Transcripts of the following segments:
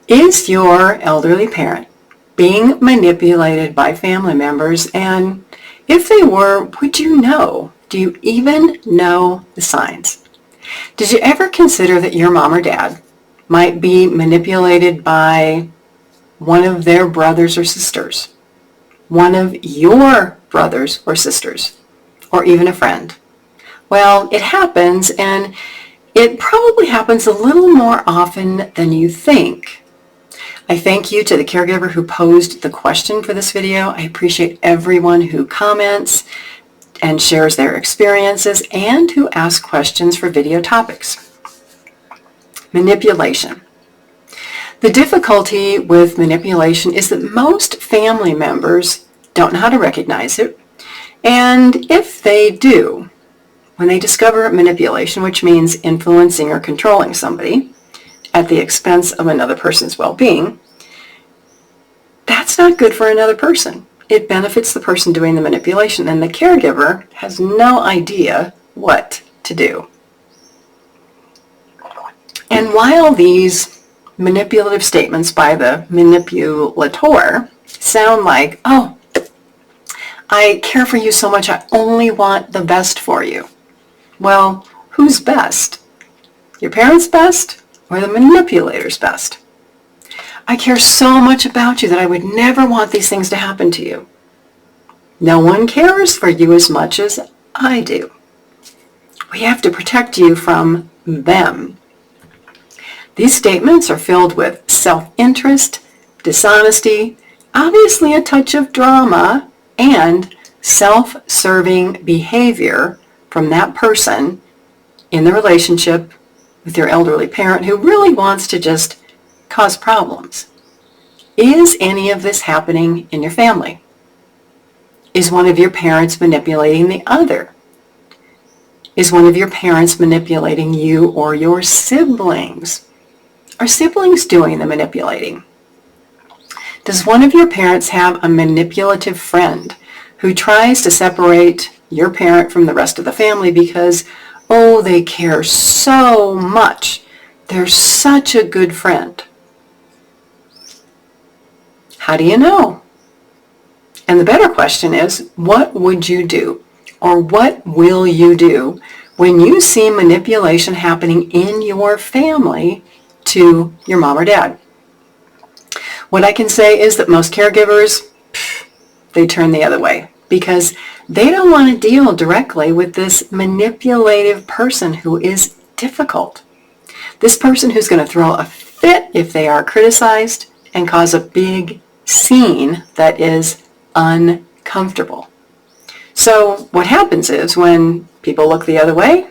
Is your elderly parent being manipulated by family members? And if they were, would you know? Do you even know the signs? Did you ever consider that your mom or dad might be manipulated by one of their brothers or sisters, one of your brothers or sisters, or even a friend? Well, it happens, and it probably happens a little more often than you think. I thank you to the caregiver who posed the question for this video. I appreciate everyone who comments and shares their experiences and who asks questions for video topics. Manipulation. The difficulty with manipulation is that most family members don't know how to recognize it, and if they do, when they discover manipulation, which means influencing or controlling somebody at the expense of another person's well-being, that's not good for another person. It benefits the person doing the manipulation, and the caregiver has no idea what to do. And while these manipulative statements by the manipulator sound like, oh, I care for you so much, I only want the best for you. Well, who's best? Your parents' best or the manipulator's best? I care so much about you that I would never want these things to happen to you. No one cares for you as much as I do. We have to protect you from them. These statements are filled with self-interest, dishonesty, obviously a touch of drama, and self-serving behavior from that person in the relationship with your elderly parent who really wants to just cause problems. Is any of this happening in your family? Is one of your parents manipulating the other? Is one of your parents manipulating you or your siblings? Are siblings doing the manipulating? Does one of your parents have a manipulative friend who tries to separate your parent from the rest of the family because, oh, they care so much. They're such a good friend. How do you know? And the better question is, what would you do? Or what will you do when you see manipulation happening in your family to your mom or dad? What I can say is that most caregivers, they turn the other way because they don't want to deal directly with this manipulative person who is difficult. This person who's going to throw a fit if they are criticized and cause a big scene that is uncomfortable. So what happens is when people look the other way,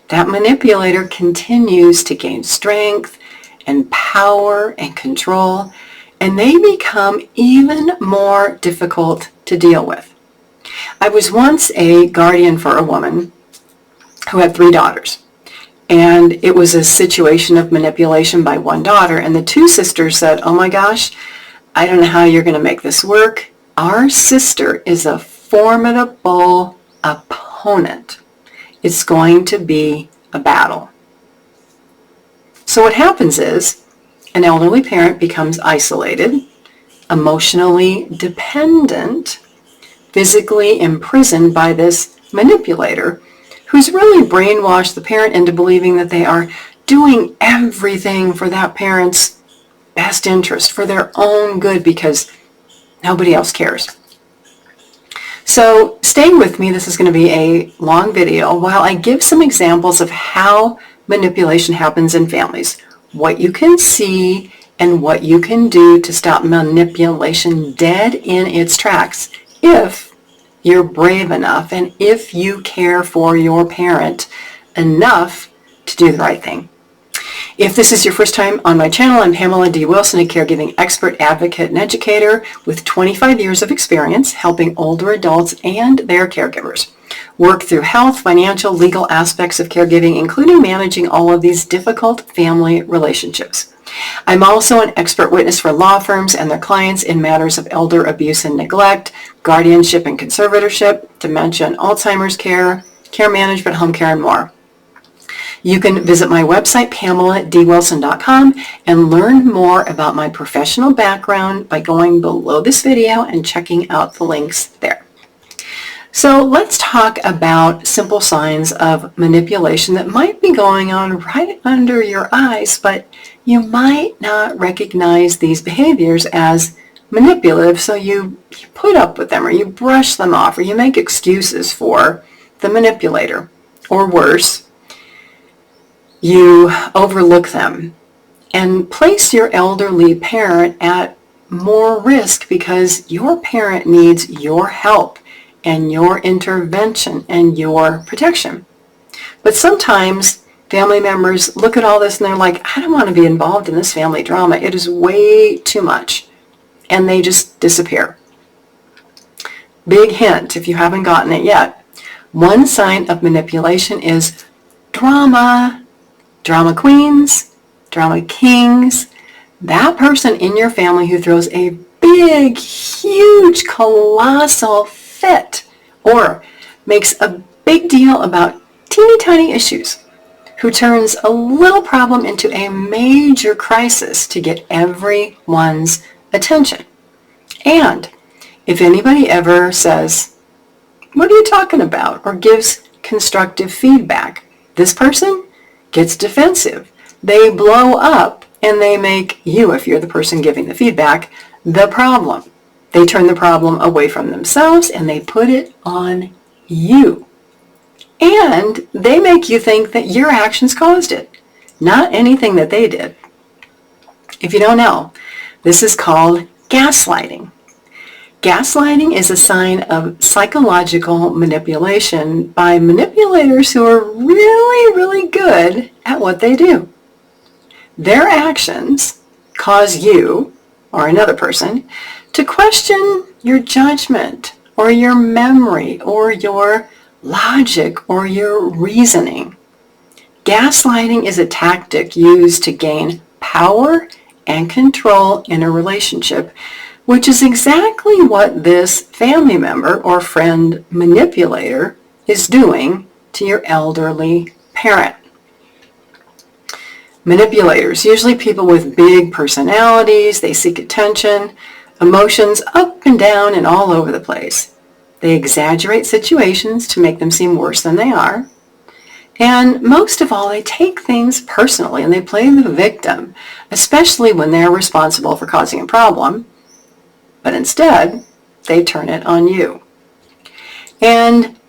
that manipulator continues to gain strength and power and control, and they become even more difficult to deal with. I was once a guardian for a woman who had 3 daughters, and it was a situation of manipulation by one daughter, and the 2 sisters said, oh my gosh, I don't know how you're going to make this work. Our sister is a formidable opponent. It's going to be a battle. So what happens is an elderly parent becomes isolated, emotionally dependent, physically imprisoned by this manipulator who's really brainwashed the parent into believing that they are doing everything for that parent's best interest, for their own good, because nobody else cares. So stay with me. This is going to be a long video while I give some examples of how manipulation happens in families, what you can see and what you can do to stop manipulation dead in its tracks if you're brave enough and if you care for your parent enough to do the right thing. If this is your first time on my channel, I'm Pamela D Wilson, a caregiving expert, advocate, and educator with 25 years of experience helping older adults and their caregivers work through health, financial, legal aspects of caregiving, including managing all of these difficult family relationships. I'm also an expert witness for law firms and their clients in matters of elder abuse and neglect, guardianship and conservatorship, dementia and Alzheimer's care, care management, home care, and more. You can visit my website, PamelaDWilson.com, and learn more about my professional background by going below this video and checking out the links there. So let's talk about simple signs of manipulation that might be going on right under your eyes, but you might not recognize these behaviors as manipulative, so you put up with them, or you brush them off, or you make excuses for the manipulator, or worse, you overlook them and place your elderly parent at more risk because your parent needs your help and your intervention and your protection. But sometimes family members look at all this and they're like, I don't want to be involved in this family drama. It is way too much. And they just disappear. Big hint, if you haven't gotten it yet. One sign of manipulation is drama. Drama queens, drama kings, that person in your family who throws a big, huge, colossal fit or makes a big deal about teeny tiny issues, who turns a little problem into a major crisis to get everyone's attention. And if anybody ever says, what are you talking about? Or gives constructive feedback, this person gets defensive. They blow up and they make you, if you're the person giving the feedback, the problem. They turn the problem away from themselves and they put it on you. And they make you think that your actions caused it, not anything that they did. If you don't know, this is called gaslighting. Gaslighting is a sign of psychological manipulation by manipulators who are really, really good at what they do. Their actions cause you, or another person, to question your judgment, or your memory, or your logic, or your reasoning. Gaslighting is a tactic used to gain power and control in a relationship, which is exactly what this family member or friend manipulator is doing to your elderly parent. Manipulators, usually people with big personalities, they seek attention, emotions up and down and all over the place. They exaggerate situations to make them seem worse than they are. And most of all, they take things personally and they play the victim, especially when they're responsible for causing a problem. But instead, they turn it on you. And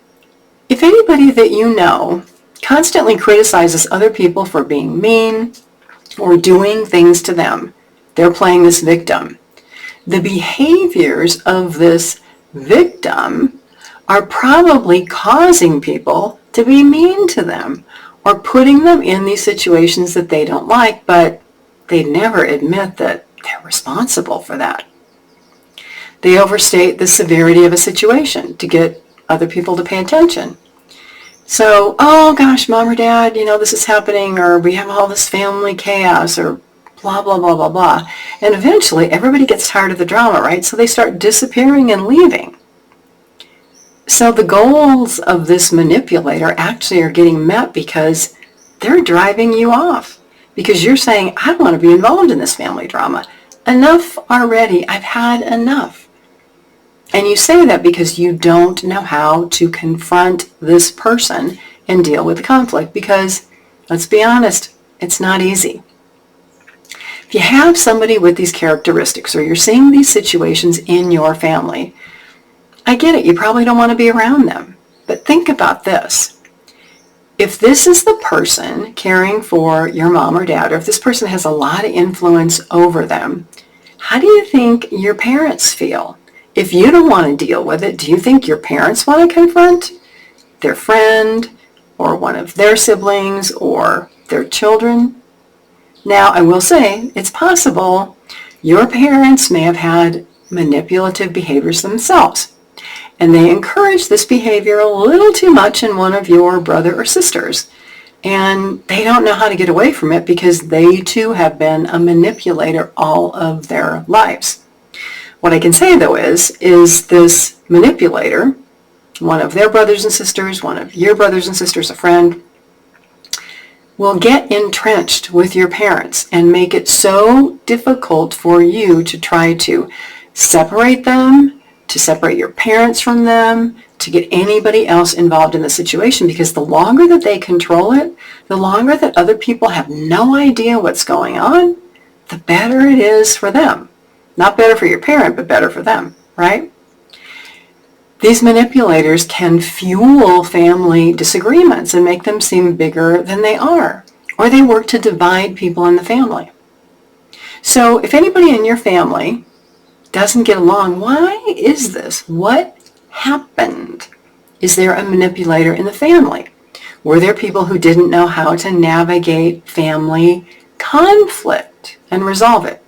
if anybody that you know constantly criticizes other people for being mean or doing things to them, they're playing this victim. The behaviors of this victim are probably causing people to be mean to them or putting them in these situations that they don't like, but they never admit that they're responsible for that. They overstate the severity of a situation to get other people to pay attention. So, oh gosh, mom or dad, this is happening, or we have all this family chaos, or blah, blah, blah, blah, blah. And eventually everybody gets tired of the drama, right? So they start disappearing and leaving. So the goals of this manipulator actually are getting met because they're driving you off. Because you're saying, I don't want to be involved in this family drama. Enough already. I've had enough. And you say that because you don't know how to confront this person and deal with the conflict. Because, let's be honest, it's not easy. If you have somebody with these characteristics, or you're seeing these situations in your family, I get it. You probably don't want to be around them. But think about this. If this is the person caring for your mom or dad, or if this person has a lot of influence over them, how do you think your parents feel? If you don't want to deal with it, do you think your parents want to confront their friend or one of their siblings or their children? Now, I will say it's possible your parents may have had manipulative behaviors themselves, and they encourage this behavior a little too much in one of your brother or sisters, and they don't know how to get away from it because they too have been a manipulator all of their lives. What I can say, though, is this manipulator, one of their brothers and sisters, one of your brothers and sisters, a friend, will get entrenched with your parents and make it so difficult for you to try to separate them, to separate your parents from them, to get anybody else involved in the situation, because the longer that they control it, the longer that other people have no idea what's going on, the better it is for them. Not better for your parent, but better for them, right? These manipulators can fuel family disagreements and make them seem bigger than they are, or they work to divide people in the family. So if anybody in your family doesn't get along, why is this? What happened? Is there a manipulator in the family? Were there people who didn't know how to navigate family conflict and resolve it?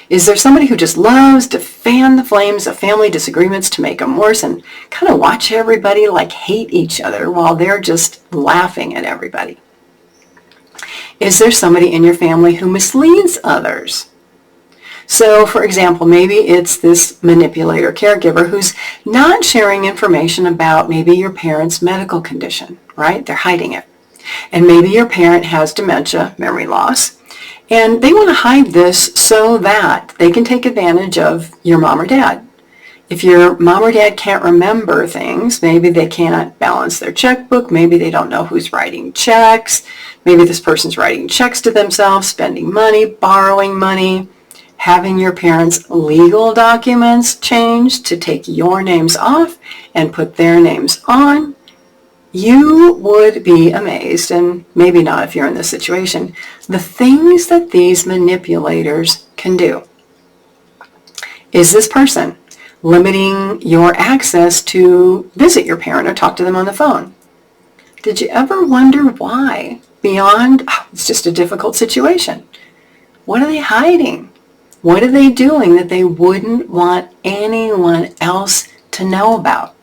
Is there somebody who just loves to fan the flames of family disagreements to make them worse and kind of watch everybody like hate each other while they're just laughing at everybody? Is there somebody in your family who misleads others? So, for example, maybe it's this manipulator caregiver who's not sharing information about maybe your parent's medical condition, right? They're hiding it. And maybe your parent has dementia, memory loss, and they want to hide this so that they can take advantage of your mom or dad. If your mom or dad can't remember things, maybe they can't balance their checkbook, maybe they don't know who's writing checks, maybe this person's writing checks to themselves, spending money, borrowing money, having your parents' legal documents changed to take your names off and put their names on, you would be amazed, and maybe not if you're in this situation, the things that these manipulators can do. Is this person limiting your access to visit your parent or talk to them on the phone? Did you ever wonder why? Beyond, it's just a difficult situation. What are they hiding? What are they doing that they wouldn't want anyone else to know about?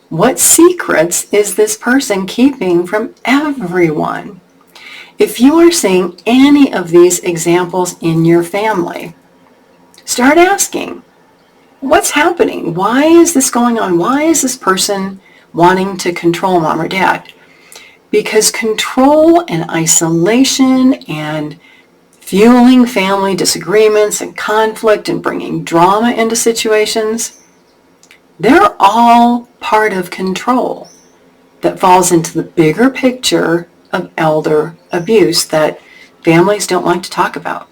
What secrets is this person keeping from everyone? If you are seeing any of these examples in your family, start asking, what's happening? Why is this going on? Why is this person wanting to control mom or dad? Because control and isolation and fueling family disagreements and conflict and bringing drama into situations, they're all part of control that falls into the bigger picture of elder abuse that families don't like to talk about.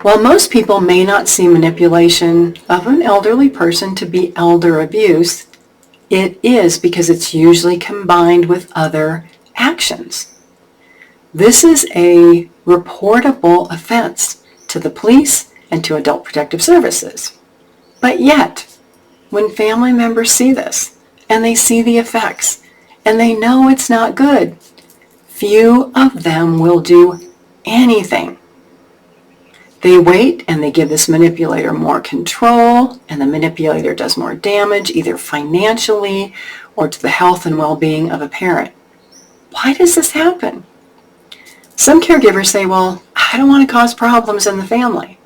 While most people may not see manipulation of an elderly person to be elder abuse, it is because it's usually combined with other actions. This is a reportable offense to the police and to Adult Protective Services. But yet, when family members see this, and they see the effects, and they know it's not good, few of them will do anything. They wait and they give this manipulator more control, and the manipulator does more damage, either financially or to the health and well-being of a parent. Why does this happen? Some caregivers say, well, I don't want to cause problems in the family.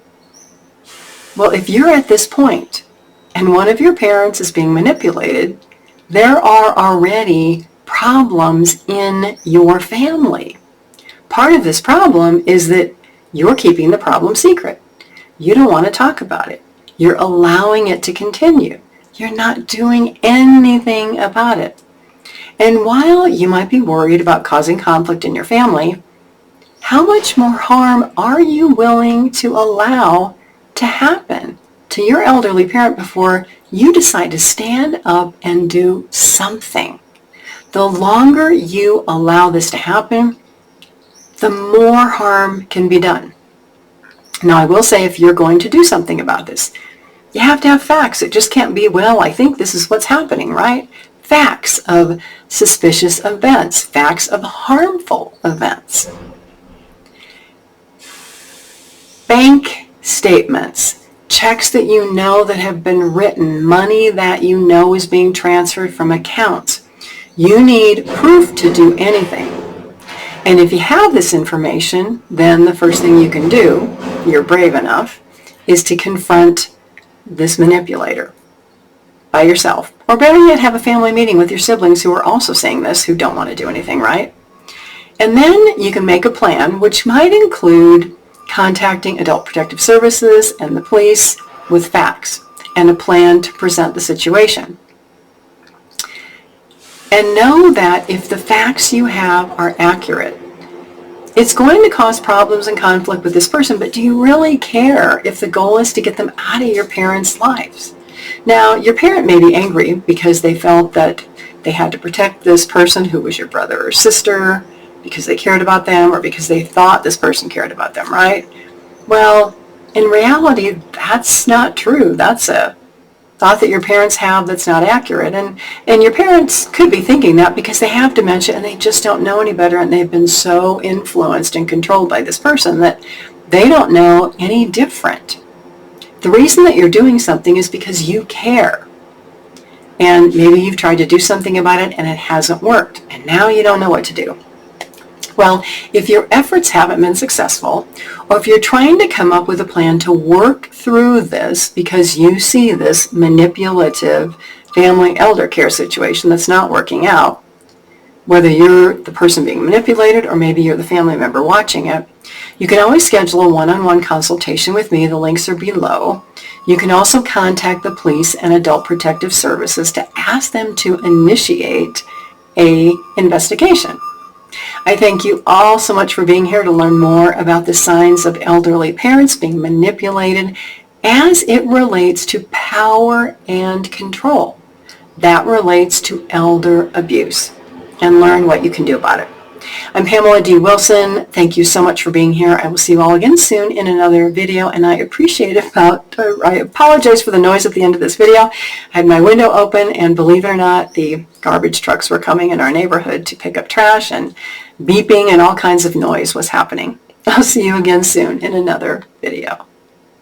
Well, if you're at this point, and one of your parents is being manipulated, there are already problems in your family. Part of this problem is that you're keeping the problem secret. You don't want to talk about it. You're allowing it to continue. You're not doing anything about it. And while you might be worried about causing conflict in your family, how much more harm are you willing to allow to happen to your elderly parent before you decide to stand up and do something? The longer you allow this to happen, the more harm can be done. Now, I will say, if you're going to do something about this, you have to have facts. It just can't be, well, I think this is what's happening, right? Facts of suspicious events, facts of harmful events. Bank statements, checks that you know that have been written, money that you know is being transferred from accounts. You need proof to do anything. And if you have this information, then the first thing you can do, you're brave enough, is to confront this manipulator by yourself. Or better yet, have a family meeting with your siblings who are also saying this, who don't want to do anything, right? And then you can make a plan, which might include contacting Adult Protective Services and the police with facts and a plan to present the situation. And know that if the facts you have are accurate, it's going to cause problems and conflict with this person, but do you really care if the goal is to get them out of your parents' lives? Now, your parent may be angry because they felt that they had to protect this person who was your brother or sister because they cared about them or because they thought this person cared about them, right? Well, in reality, that's not true. That's a thought that your parents have that's not accurate. And your parents could be thinking that because they have dementia and they just don't know any better, and they've been so influenced and controlled by this person that they don't know any different. The reason that you're doing something is because you care. And maybe you've tried to do something about it and it hasn't worked, and now you don't know what to do. Well, if your efforts haven't been successful, or if you're trying to come up with a plan to work through this because you see this manipulative family elder care situation that's not working out, whether you're the person being manipulated or maybe you're the family member watching it, you can always schedule a one-on-one consultation with me. The links are below. You can also contact the police and Adult Protective Services to ask them to initiate an investigation. I thank you all so much for being here to learn more about the signs of elderly parents being manipulated as it relates to power and control. That relates to elder abuse, and learn what you can do about it. I'm Pamela D Wilson. Thank you so much for being here. I will see you all again soon in another video, and I apologize for the noise at the end of this video. I had my window open, and believe it or not, the garbage trucks were coming in our neighborhood to pick up trash, and beeping and all kinds of noise was happening. I'll see you again soon in another video.